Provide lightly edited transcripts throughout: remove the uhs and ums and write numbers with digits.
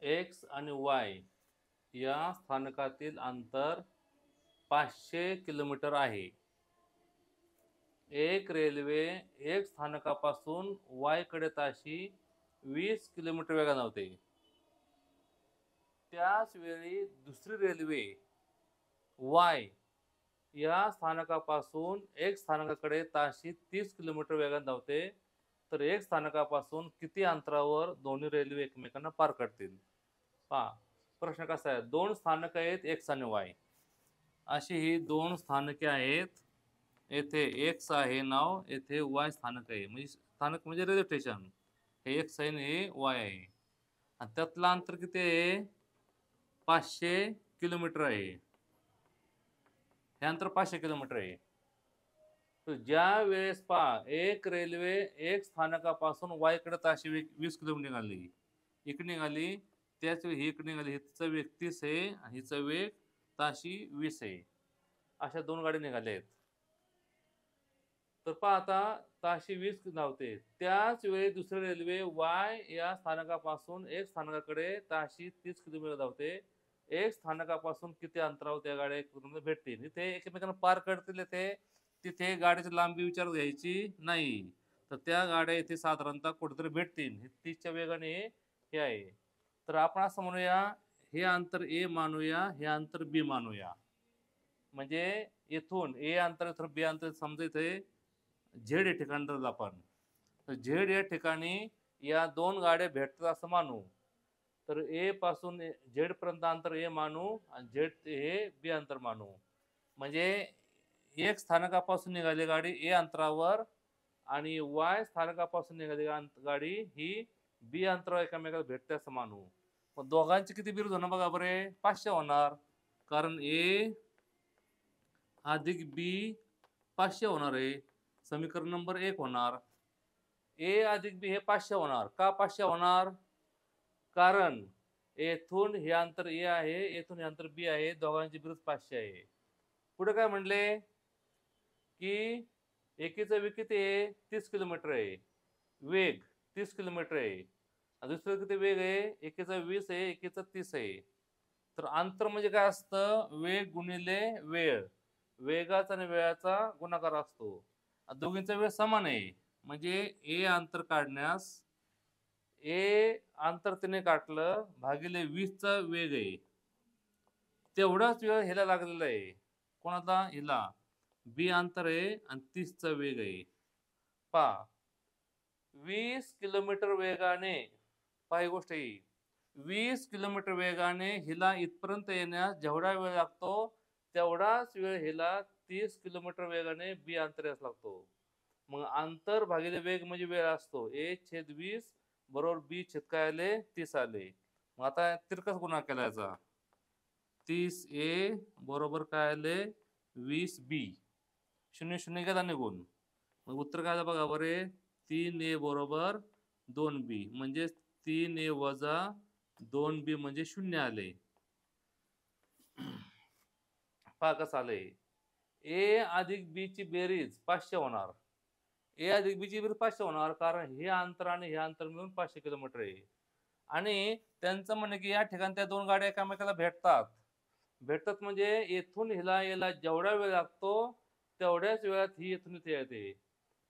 X आणि Y या स्थानकातील अंतर 500 किलोमीटर आहे. एक रेल्वे एक स्थानकापासून वाय कडे ताशी 20 किलोमीटर वेगाने धावते. त्याच वेळी दुसरी रेल्वे वाय या स्थानकापासून एक स्थानकाकडे ताशी 30 किलोमीटर वेगाने धावते. तर एक स्थानकापासून किती अंतरावर दोन्ही रेल्वे एकमेकांना पार करतील? पहा, प्रश्न कसा आहे, दोन स्थानक आहेत एक्स आणि वाय. अशी ही दोन स्थानके आहेत. येथे एक्स आहे नाव, येथे वाय स्थानक आहे. म्हणजे स्थानक म्हणजे रेल्वे स्टेशन. हे एक्स आहे आणि हे वाय आहे. आणि त्यातलं अंतर किती आहे? 500 किलोमीटर आहे. हे अंतर 500 किलोमीटर आहे. तर ज्या वेळेस पहा, एक रेल्वे एक स्थानकापासून वाय कडे ताशी 20 किलोमीटर निघाली, इकडे निघाली, त्याच वेळी ही इकडे निघाली. हिचा वेग 30 आहे आणि हिचा वेग ताशी 20 आहे. अशा दोन गाड्या निघाल्या आहेत. तर पहा आता ताशी 20 धावते. त्याच वेळी दुसरी रेल्वे वाय या स्थानकापासून एक स्थानकाकडे ताशी 30 किलोमीटर धावते. एक स्थानकापासून किती अंतरावर त्या गाड्या भेटतील? इथे एकमेकांना पार करतील तिथे गाडीची लांबी विचार घ्यायची नाही. तर त्या गाड्या इथे साधारणतः कुठेतरी भेटतील. 30च्या वेगाने हे आहे. तर आपण असं म्हणूया, हे अंतर ए मानूया, हे अंतर बी मानूया. म्हणजे इथून ए अंतर इथून बी अंतर समजा इथे झेड या ठिकाणी धरलं आपण. तर झेड या ठिकाणी या दोन गाड्या भेटतात असं मानू. तर ए पासून झेड पर्यंत अंतर ए मानू आणि झेड हे बी अंतर मानू. म्हणजे एक स्थानकापासून निघाली गाडी ए अंतरावर आणि वाय स्थानकापासून निघाली गाडी ही बी अंतरावर एकमेकाला भेटते असं मानू. मग दोघांची किती बेरीज होणार बघा बरे? 500 होणार. कारण ए अधिक बी 500 होणार आहे. समीकरण नंबर 1 होणार. ए अधिक बी हे 500 होणार. का 500 होणार? कारण येथून हे अंतर ए आहे, येथून हे अंतर बी आहे, दोघांची बेरीज 500 आहे. पुढे काय म्हणले की एकीचा वेग किती आहे? 30 किलोमीटर आहे. वेग 30 किलोमीटर आहे. दुसरं किती वेग आहे? एकीचा 20 आहे, एकीचा 30 आहे. तर अंतर म्हणजे काय असतं? वेग गुणिले वेळ. वेगाचा आणि वेळाचा गुणाकार असतो. दोघींचा वेळ समान आहे. म्हणजे ए अंतर काढण्यास ए अंतर तिने काढलं भागिले 20चा वेग आहे. तेवढाच वेळ ह्याला लागलेला आहे. कोणाला? हिला. बी अंतर आहे आणि 30चा वेग आहे. पहा, 20 किलोमीटर वेगाने, पहा गोष्ट ही, 20 किलोमीटर वेगाने हिला इथपर्यंत येण्यास जेवढा वेळ लागतो तेवढाच वेळ हिला 30 किलोमीटर वेगाने बी अंतर यायला लागतो. मग अंतर भागिले वेग म्हणजे वेळ असतो. a/20 बरोबर बी छेद काय आले? 30 आले. मग आता तिरकस गुणाकार केला याचा. 30a बरोबर काय आले? 20b. 0 0 गेला निघून. मग उत्तर काय झालं बघा बरे? 3a बरोबर 2b. म्हणजे 3a वजा 2b म्हणजे 0 आले. पहा कसं आलंय. ए अधिक बी ची बेरीज 500 होणार. ए अधिक बी ची बेरीज 500 होणार कारण हे अंतर आणि हे अंतर मिळून 500 किलोमीटर आहे. आणि त्यांचं म्हणणं की या ठिकाणी त्या दोन गाड्या एकामेकाला भेटतात. भेटतात म्हणजे येथून हिला यायला जेवढा वेळ लागतो तेवढ्याच वेळात ही इथून इथे येते.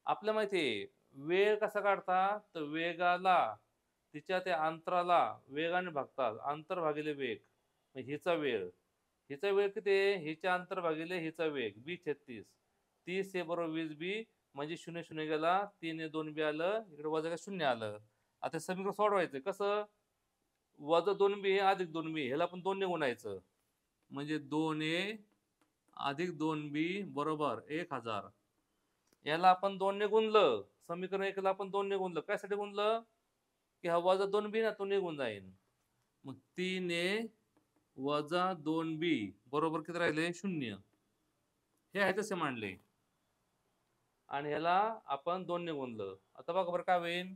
आपल्या माहिती आहे वेळ कसा काढतात? तर वेगाला तिच्या त्या अंतराला वेगाने भागतात. अंतर भागिले वेग. हिचा वेळ, हिचा वेग किती आहे? हिच्या अंतर भागिले हिचा वेग b/30. 30 बरोबर 20b म्हणजे 0 0 गेला. 3 2 बी आलं. इकडे वजा का 0 आलं. आता समीकरण सोडवायचं कसं? वजा 2b हे अधिक 2b, ह्याला पण 2 ने गुणायचं. म्हणजे 2a अधिक 2b बरोबर 1000. याला आपण 2 ने गुणलं. समीकरण 1 ला आपण 2 ने गुणलं. कशासाठी गुणलं? की हा वजा 2b ना तो निघून जाईल. मग 3a वजा 2b बरोबर किती राहिले? 0. हे आहे तसे मांडले आणि ह्याला आपण 2 ने गुणलं. आता बघा बरं काय होईल?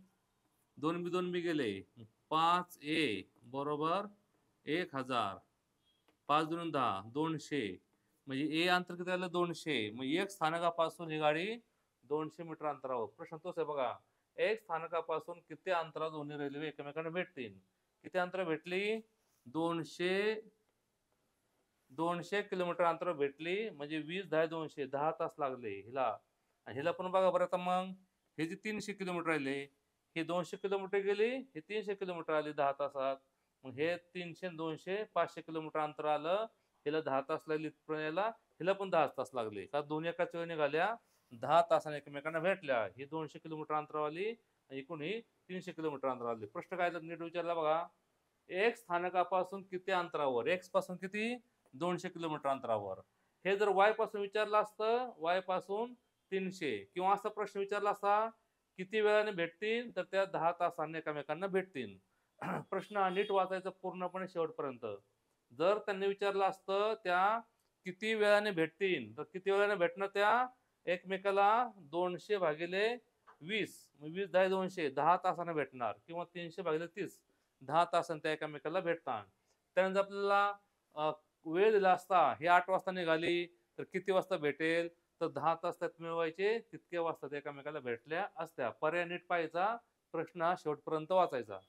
2b गेले. 5a बरोबर 1000. 5 2 10 200. म्हणजे ए अंतर किती आलं? 200. मग एक स्थानकापासून ही गाडी 200 मीटर अंतरावर. प्रश्न तोच आहे बघा. एक स्थानकापासून किती अंतरावर दोन्ही रेल्वे एकमेकांना भेटतील? किती अंतर भेटली? 200 किलोमीटर अंतर भेटली. म्हणजे 20 10 200 10 तास लागले हिला. आणि हिला पण बघा बरं आता मग हे जे 300 किलोमीटर राहिले, हे 200 किलोमीटर गेली, हे 300 किलोमीटर आली 10 तासात. मग हे 300 आणि 200 500 किलोमीटर अंतर आलं. हिला 10 तास लागले इथपर्यंत यायला. हिला पण 10 तास लागले. का दोन्ही एकाच वेळी निघाल्या, 10 तासाने एकमेकांना भेटल्या. ही 200 किलोमीटर अंतरावाली आणि इकडून ही 300 किलोमीटर अंतरावाली. प्रश्न काय नीट विचारला बघा. एक स्थानकापासून किती अंतरावर, एक्स पासून किती, 200 किलोमीटर अंतरावर. हे जर वाय पासून विचारलं असतं, वाय पासून 300, किंवा असा प्रश्न विचारला असता किती वेळाने भेटतील, तर त्या 10 तासांनी एकमेकांना भेटतील. प्रश्न हा नीट वाचायचा पूर्णपणे शेवटपर्यंत. जर त्यांनी विचारलं असतं त्या किती वेळाने भेटतील, तर किती वेळाने भेटणार त्या एकमेकाला 200 भागिले 20, 20 10 200 10 तासाने भेटणार, किंवा 300 भागिले 30 10 तासांनी त्या एकमेकाला भेटतात. त्यानंतर आपल्याला वेळ दिला असता, हे 8 वाजता निघाली तर किती वाजता भेटेल, तर 10 तास त्यात मिळवायचे, तितक्या वाजता त्या एकमेकाला भेटल्या असत्या. पर्याय नीट पाहायचा, प्रश्न हा शेवटपर्यंत वाचायचा.